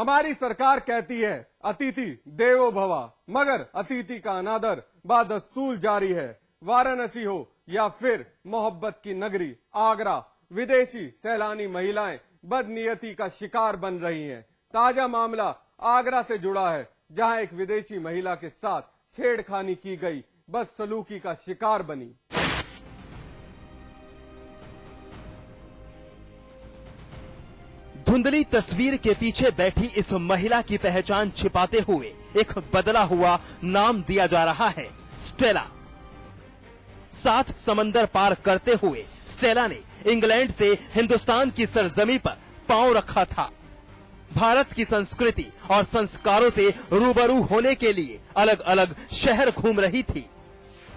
हमारी सरकार कहती है अतिथि देवो भव, मगर अतिथि का अनादर बदस्तूर जारी है। वाराणसी हो या फिर मोहब्बत की नगरी आगरा, विदेशी सैलानी महिलाएं बदनीयती का शिकार बन रही हैं। ताजा मामला आगरा से जुड़ा है, जहां एक विदेशी महिला के साथ छेड़खानी की गई, बदसलूकी का शिकार बनी। धुंधली तस्वीर के पीछे बैठी इस महिला की पहचान छिपाते हुए एक बदला हुआ नाम दिया जा रहा है, स्टेला। 7 समंदर पार करते हुए स्टेला ने इंग्लैंड से हिंदुस्तान की सरजमी पर पांव रखा था। भारत की संस्कृति और संस्कारों से रूबरू होने के लिए अलग अलग शहर घूम रही थी।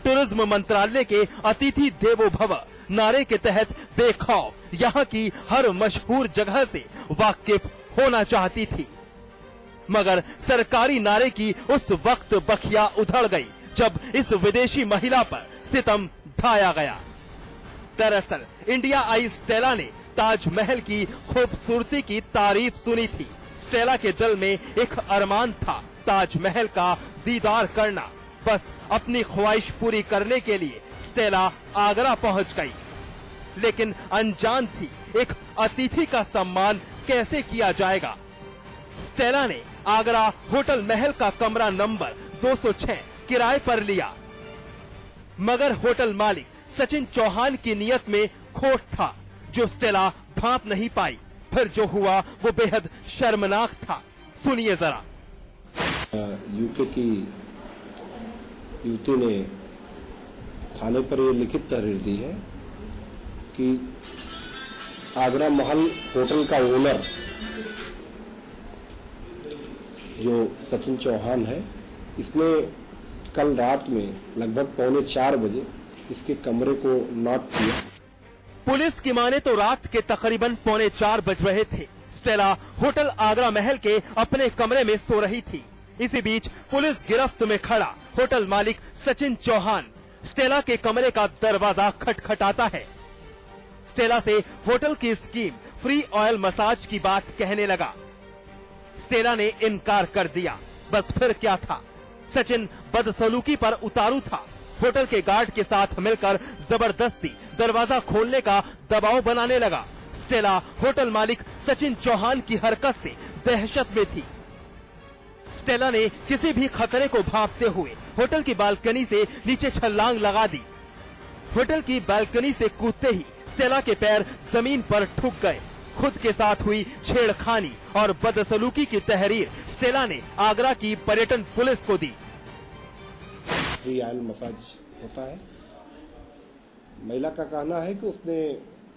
टूरिज्म मंत्रालय के अतिथि देवो भव नारे के तहत बेखौफ यहाँ की हर मशहूर जगह से वाकिफ होना चाहती थी, मगर सरकारी नारे की उस वक्त बखिया उधड़ गई जब इस विदेशी महिला पर सितम ढाया गया। दरअसल इंडिया आई स्टेला ने ताजमहल की खूबसूरती की तारीफ सुनी थी। स्टेला के दिल में एक अरमान था, ताजमहल का दीदार करना। बस अपनी ख्वाहिश पूरी करने के लिए स्टेला आगरा पहुंच गई, लेकिन अनजान थी एक अतिथि का सम्मान कैसे किया जाएगा। स्टेला ने आगरा होटल महल का कमरा नंबर 206 किराए पर लिया, मगर होटल मालिक सचिन चौहान की नीयत में खोट था, जो स्टेला भांप नहीं पाई। फिर जो हुआ वो बेहद शर्मनाक था, सुनिए जरा। यूके की युवती ने थाने पर ये लिखित तहरीर दी है कि आगरा महल होटल का ओनर जो सचिन चौहान है, इसने कल रात में लगभग 3:45 बजे इसके कमरे को नॉक किया। पुलिस की माने तो रात के तकरीबन 3:45 बज रहे थे। स्टेला होटल आगरा महल के अपने कमरे में सो रही थी। इसी बीच पुलिस गिरफ्त में खड़ा होटल मालिक सचिन चौहान स्टेला के कमरे का दरवाजा खटखटाता है। स्टेला से होटल की स्कीम फ्री ऑयल मसाज की बात कहने लगा। स्टेला ने इनकार कर दिया। बस फिर क्या था, सचिन बदसलूकी पर उतारू था। होटल के गार्ड के साथ मिलकर जबरदस्ती दरवाजा खोलने का दबाव बनाने लगा। स्टेला होटल मालिक सचिन चौहान की हरकत से दहशत में थी। स्टेला ने किसी भी खतरे को भांपते हुए होटल की बालकनी से नीचे छलांग लगा दी। होटल की बालकनी से कूदते ही स्टेला के पैर जमीन पर ठुक गए। खुद के साथ हुई छेड़खानी और बदसलूकी की तहरीर स्टेला ने आगरा की पर्यटन पुलिस को दी। फ्री ऑयल मसाज होता है। महिला का कहना है कि उसने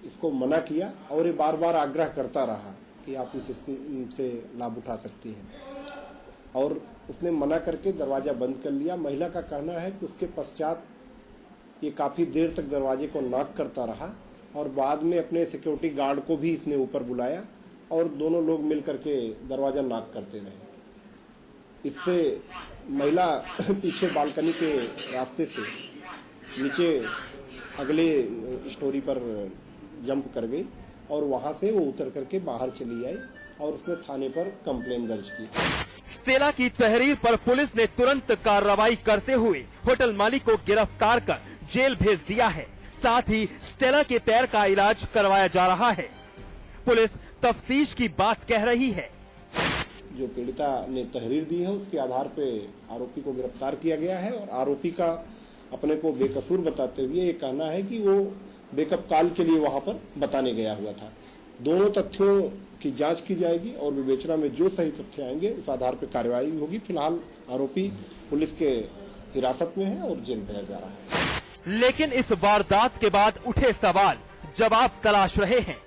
इसको मना किया और ये बार बार आग्रह करता रहा कि आप इस स्कीम से लाभ उठा सकती हैं, और उसने मना करके दरवाजा बंद कर लिया। महिला का कहना है कि उसके पश्चात ये काफी देर तक दरवाजे को नॉक करता रहा और बाद में अपने सिक्योरिटी गार्ड को भी इसने ऊपर बुलाया और दोनों लोग मिलकर के दरवाजा नॉक करते रहे। इससे महिला पीछे बालकनी के रास्ते से नीचे अगले स्टोरी पर जंप कर गई और वहां से वो उतर करके बाहर चली आई और उसने थाने पर कंप्लेन दर्ज की। स्टेला की तहरीर पर पुलिस ने तुरंत कार्रवाई करते हुए होटल मालिक को गिरफ्तार कर जेल भेज दिया है। साथ ही स्टेला के पैर का इलाज करवाया जा रहा है। पुलिस तफ्तीश की बात कह रही है। जो पीड़िता ने तहरीर दी है उसके आधार पे आरोपी को गिरफ्तार किया गया है और आरोपी का अपने को बेकसूर बताते हुए ये कहना है कि वो बेकअप कॉल के लिए वहां पर बताने गया हुआ था। दोनों तथ्यों की जांच की जाएगी और विवेचना में जो सही तथ्य आएंगे उस आधार पर कार्रवाई होगी। फिलहाल आरोपी पुलिस के हिरासत में है और जेल भेजा जा रहा है। लेकिन इस वारदात के बाद उठे सवाल जवाब तलाश रहे हैं।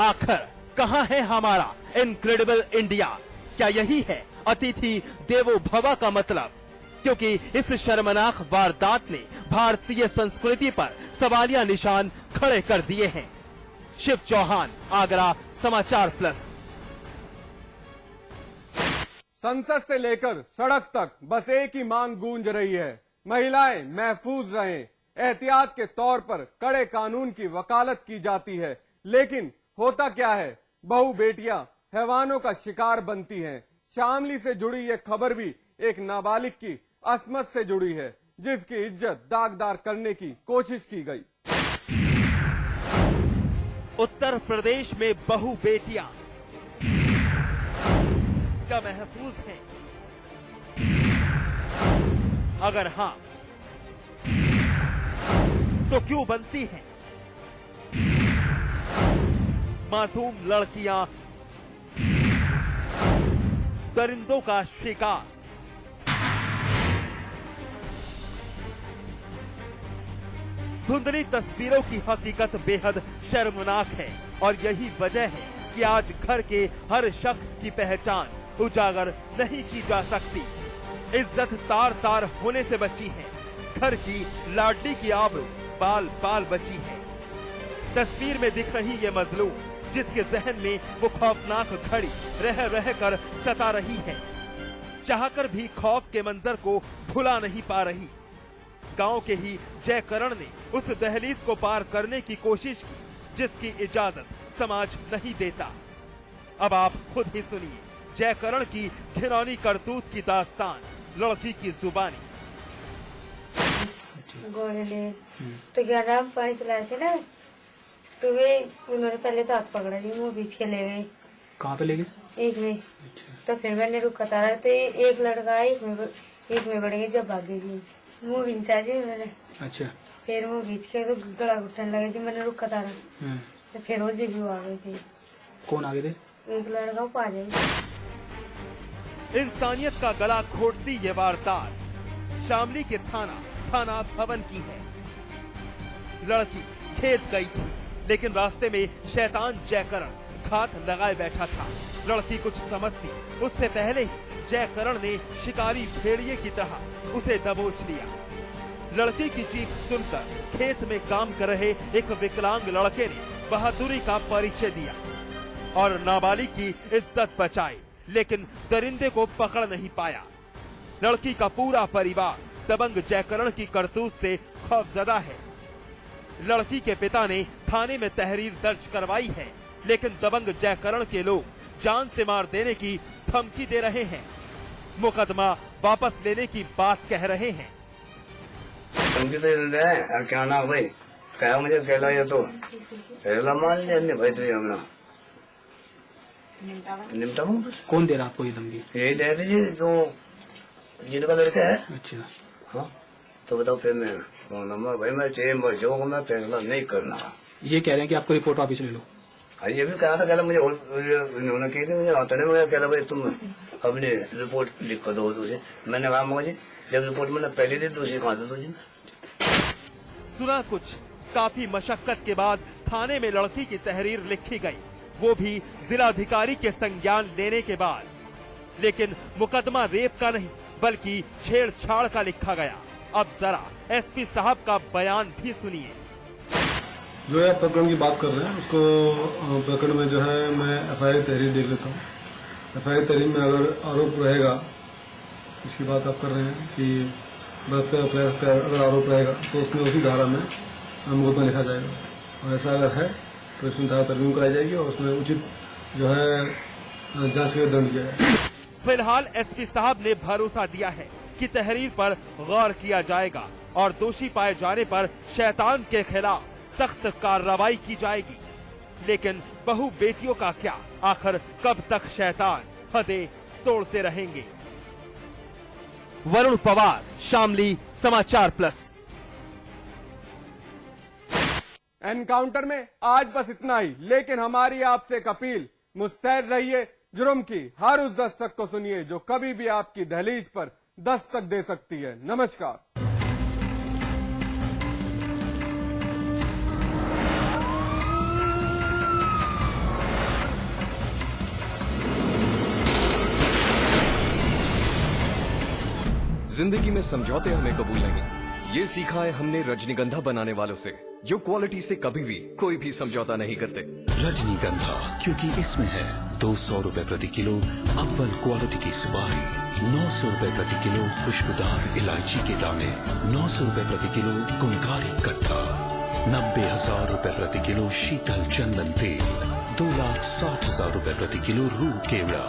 आखिर कहां है हमारा इनक्रेडिबल इंडिया? क्या यही है अतिथि देवो भव का मतलब? क्योंकि इस शर्मनाक वारदात ने भारतीय संस्कृति पर सवालिया निशान खड़े कर दिए हैं। शिव चौहान, आगरा, समाचार प्लस। संसद से लेकर सड़क तक बस एक ही मांग गूंज रही है, महिलाएं महफूज रहें। एहतियात के तौर पर कड़े कानून की वकालत की जाती है, लेकिन होता क्या है, बहू बेटियां हैवानों का शिकार बनती हैं। शामली से जुड़ी ये खबर भी एक नाबालिग की अस्मत से जुड़ी है, जिसकी इज्जत दागदार करने की कोशिश की गई। उत्तर प्रदेश में बहु बेटियां क्या महफूज हैं? अगर हां, तो क्यों बनती हैं? मासूम लड़कियां दरिंदों का शिकार। धुंधली तस्वीरों की हकीकत बेहद शर्मनाक है और यही वजह है कि आज घर के हर शख्स की पहचान उजागर नहीं की जा सकती। इज्जत तार तार होने से बची है। घर की लाडली की आबरू बाल बाल बची है। तस्वीर में दिख रही ये मजलूम, जिसके जहन में वो खौफनाक घड़ी रह रह कर सता रही है, चाहकर भी खौफ के मंजर को भुला नहीं पा रही। गांव के ही जयकरण ने उस दहलीज को पार करने की कोशिश की, जिसकी इजाजत समाज नहीं देता। अब आप खुद ही सुनिए जयकरण की घिनौनी करतूत की दास्तान, लड़की की जुबानी। गोले ले तो क्या नाम पानी चलाए थे ना, तो वे उन्होंने पहले तो हाथ पकड़ा जी, मुंह बीच के ले गए। कहाँ पे ले गए? एक में। तो फिर मैंने रुका तारा, तो एक लड़का एक में बढ़ गई, जब भागे जी मुंह बीचा जी उन्होंने। अच्छा। फिर मुंह बीच के तो गला घुटने लगे जी, मैंने रुका तारा, तो फिर वो जी भी आ गए थे। कौन आगे थे? एक लड़का पा जाए। इंसानियत का गला घोटती ये वारदात शामली के थाना भवन की है। लड़की खेत गई थी, लेकिन रास्ते में शैतान जयकरण घात लगाए बैठा था। लड़की कुछ समझती उससे पहले ही जयकरण ने शिकारी भेड़िए की तरह उसे दबोच लिया। लड़की की चीख सुनकर खेत में काम कर रहे एक विकलांग लड़के ने बहादुरी का परिचय दिया और नाबालिग की इज्जत बचाई, लेकिन दरिंदे को पकड़ नहीं पाया। लड़की का पूरा परिवार दबंग जयकरण की करतूत से खौफजदा है। लड़की के पिता ने थाने में तहरीर दर्ज करवाई है, लेकिन दबंग जयकरण के लोग जान से मार देने की धमकी दे रहे हैं। मुकदमा वापस लेने की बात कह रहे हैं। धमकी तो है क्या ना भाई, क्या मुझे कहला ये तो पहला मान लिया भाई, तो अपना निमटा हूँ बस। कौन दे रहा आपको ये धमकी? यही दे दीजिए जो जिनका लड़का है। अच्छा। हाँ तो बताओ फिर मैं भाई मैं चाहिए मर जाऊंगा, मैं फैसला नहीं करना। ये कह रहे हैं कि आपको रिपोर्ट वापस ले लो। हाँ ये भी कहा था, कहला मुझे उन्होंने कही थी, मुझे आता नहीं, मैं कहला भाई तुम अपनी रिपोर्ट लिख कर दो तुझे। मैंने कहा मुझे जब रिपोर्ट मैंने पहले दी दूसरी कहा था तुझे। सुना कुछ, काफी मशक्कत के बाद थाने में लड़की की तहरीर लिखी गई, वो भी जिलाधिकारी के संज्ञान लेने के बाद। लेकिन मुकदमा रेप का नहीं बल्कि छेड़छाड़ का लिखा गया। अब जरा एसपी साहब का बयान भी सुनिए। जो है प्रकरण की बात कर रहे हैं, उसको प्रकरण में जो है मैं एफआईआर तहरीर देख लेता हूँ। एफआईआर तहरीर में अगर आरोप रहेगा, इसकी बात आप कर रहे हैं कि अगर आरोप रहेगा तो उसमें उसी धारा में मुकदमा लिखा जाएगा, और ऐसा अगर है तो इसमें धारा तरमीम कराई जाएगी और उसमें उचित जो है जांच के दंड किया जाएगा। फिलहाल एसपी साहब ने भरोसा दिया है कि तहरीर पर गौर किया जाएगा और दोषी पाए जाने पर शैतान के खिलाफ सख्त कार्रवाई की जाएगी। लेकिन बहु बेटियों का क्या, आखिर कब तक शैतान हदें तोड़ते रहेंगे? वरुण पवार, शामली, समाचार प्लस। एनकाउंटर में आज बस इतना ही, लेकिन हमारी आपसे एक अपील, मुस्तैद रहिए। जुर्म की हर उस दस्तक को सुनिए जो कभी भी आपकी दहलीज पर दस्तक दे सकती है। नमस्कार। जिंदगी में समझौते हमें कबूल नहीं, ये सीखा है हमने रजनीगंधा बनाने वालों से, जो क्वालिटी से कभी भी कोई भी समझौता नहीं करते। रजनीगंधा, क्योंकि इसमें है 200 रुपए प्रति किलो अव्वल क्वालिटी की सुपारी, 900 रुपए प्रति किलो खुशबूदार इलायची के दाने, 900 रुपए प्रति किलो गुणकारी कत्था, 90,000 रुपए प्रति किलो शीतल चंदन तेल, 2,60,000 रुपए प्रति किलो रू केवड़ा।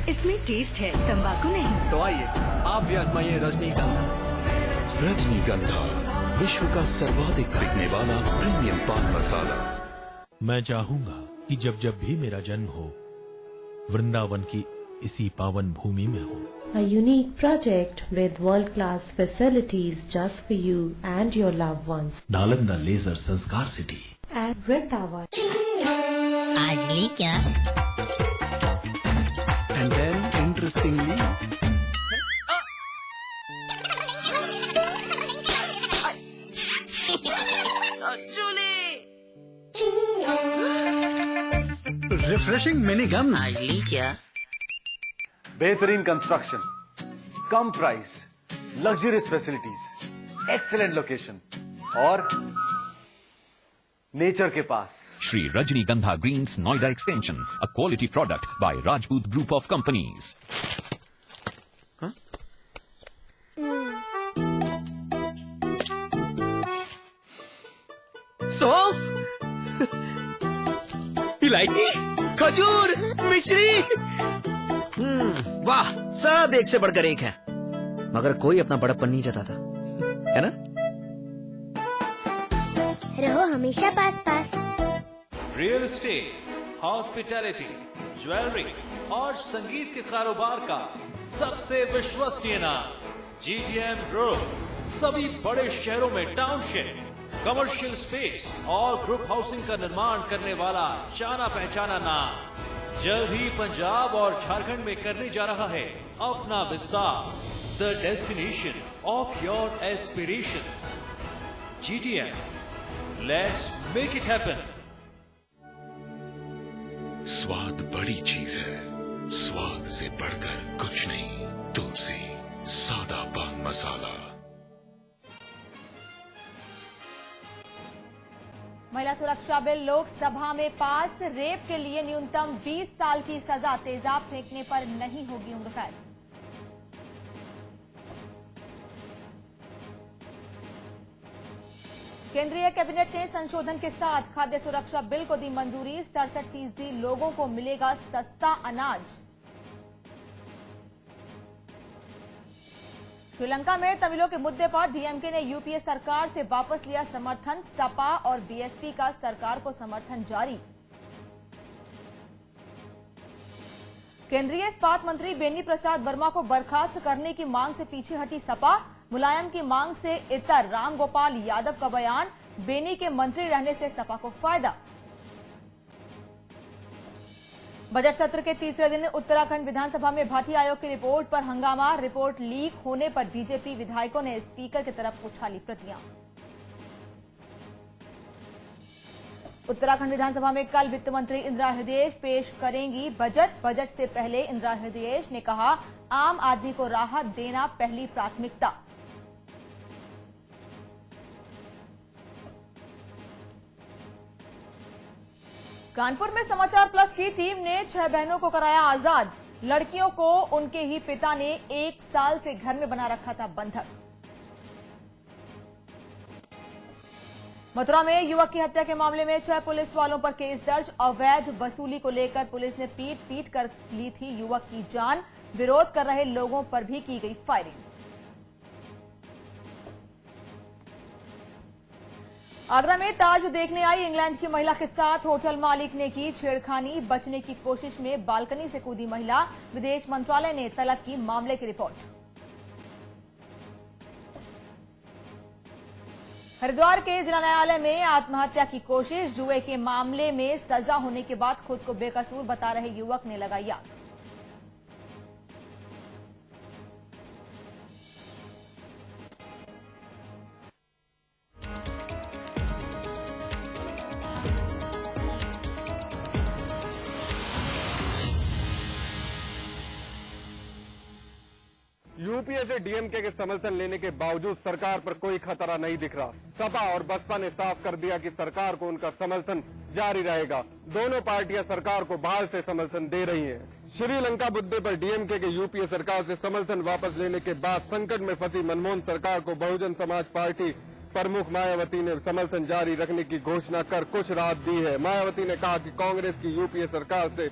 इसमें टेस्ट है, तंबाकू नहीं। तो आइए आप भी आजमाइए रजनीगंधा। रजनीगंधा विश्व का सर्वाधिक बिकने वाला प्रीमियम पान मसाला। मैं चाहूंगा कि जब जब भी मेरा जन्म हो, वृंदावन की इसी पावन भूमि में हो। A unique project with world-class facilities just for you and your loved ones. Nalanda leisure Sanskar city At Vrindavan. आज ली क्या? And then interestingly refreshing mini gum. आज ली क्या? बेहतरीन कंस्ट्रक्शन, कम price, luxurious facilities, excellent location और नेचर के पास। Shri Rajnigandha greens Noida extension, a quality product by Rajput group of companies. सौंफ, इलायची, खजूर, मिश्री। वाह, सब एक से बढ़कर एक है, मगर कोई अपना बड़प्पन नहीं जताता, है ना? रहो हमेशा पास पास। रियल एस्टेट, हॉस्पिटैलिटी, ज्वेलरी और संगीत के कारोबार का सबसे विश्वसनीय नाम GTM ग्रुप। सभी बड़े शहरों में टाउनशिप, कमर्शियल स्पेस और ग्रुप हाउसिंग का निर्माण करने वाला जाना पहचाना नाम। जल्द ही पंजाब और झारखंड में करने जा रहा है अपना विस्तार। The destination of your aspirations, GTM, let's make it happen. स्वाद बड़ी चीज है, स्वाद से बढ़कर कुछ नहीं। तुलसी सादा पान मसाला। महिला सुरक्षा बिल लोकसभा में पास। रेप के लिए न्यूनतम 20 साल की सजा, तेजाब फेंकने पर नहीं होगी उम्र कैद। केंद्रीय कैबिनेट ने संशोधन के साथ खाद्य सुरक्षा बिल को दी मंजूरी। 67% लोगों को मिलेगा सस्ता अनाज। श्रीलंका में तमिलों के मुद्दे पर डीएमके ने यूपीए सरकार से वापस लिया समर्थन। सपा और बीएसपी का सरकार को समर्थन जारी। केंद्रीय इस्पात मंत्री बेनी प्रसाद वर्मा को बर्खास्त करने की मांग से पीछे हटी सपा। मुलायम की मांग से इतर रामगोपाल यादव का बयान। बेनी के मंत्री रहने से सपा को फायदा। बजट सत्र के तीसरे दिन उत्तराखंड विधानसभा में भाटी आयोग की रिपोर्ट पर हंगामा। रिपोर्ट लीक होने पर बीजेपी विधायकों ने स्पीकर की तरफ उछाली प्रतियां। उत्तराखंड विधानसभा में कल वित्त मंत्री इंदिरा हृदयेश पेश करेंगी बजट से पहले इंदिरा हृदयेश ने कहा, आम आदमी को राहत देना पहली प्राथमिकता। कानपुर में समाचार प्लस की टीम ने 6 बहनों को कराया आजाद। लड़कियों को उनके ही पिता ने 1 साल से घर में बना रखा था बंधक। मथुरा में युवक की हत्या के मामले में 6 पुलिस वालों पर केस दर्ज। अवैध वसूली को लेकर पुलिस ने पीट कर ली थी युवक की जान। विरोध कर रहे लोगों पर भी की गई फायरिंग। आगरा में ताज देखने आई इंग्लैंड की महिला के साथ होटल मालिक ने की छेड़खानी। बचने की कोशिश में बालकनी से कूदी महिला। विदेश मंत्रालय ने तलब की मामले की रिपोर्ट। हरिद्वार के जिला न्यायालय में आत्महत्या की कोशिश। जुए के मामले में सजा होने के बाद खुद को बेकसूर बता रहे युवक ने लगाई आग। यूपीए से डीएमके के समर्थन लेने के बावजूद सरकार पर कोई खतरा नहीं दिख रहा। सपा और बसपा ने साफ कर दिया कि सरकार को उनका समर्थन जारी रहेगा। दोनों पार्टियां सरकार को बाहर से समर्थन दे रही हैं। श्रीलंका मुद्दे पर डीएमके के यूपीए सरकार से समर्थन वापस लेने के बाद संकट में फंसी मनमोहन सरकार को बहुजन समाज पार्टी प्रमुख मायावती ने समर्थन जारी रखने की घोषणा कर कुछ राहत दी है। मायावती ने कहा कि कांग्रेस की यूपीए सरकार से